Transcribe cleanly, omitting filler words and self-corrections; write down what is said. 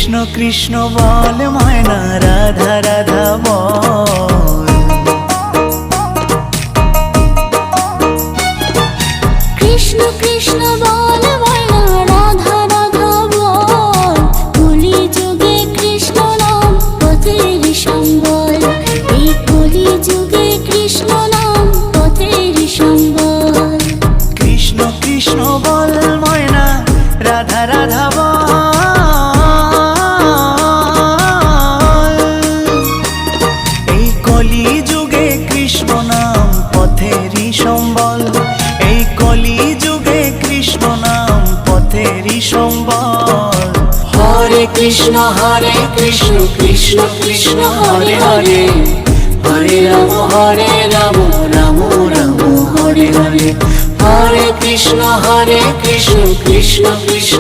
কৃষ্ণ কৃষ্ণ বল ময়না রাধা রাধা বল। কৃষ্ণ কৃষ্ণ বল ময়না রাধা রাধা বল। কলি যুগে কৃষ্ণ নাম পথের সম্বল। এই কলি যুগে কৃষ্ণ নাম পথের সম্বল। কৃষ্ণ কৃষ্ণ বল ময়না রাধা রাধা বল। এই কলি যুগে কৃষ্ণ নাম পথেরই সম্বল। এই কলি যুগে কৃষ্ণ নাম পথেরই সম্বল। হরে কৃষ্ণ কৃষ্ণ কৃষ্ণ হরে হরে। হরে রাম রাম রাম রাম হরে হরে। হরে কৃষ্ণ কৃষ্ণ কৃষ্ণ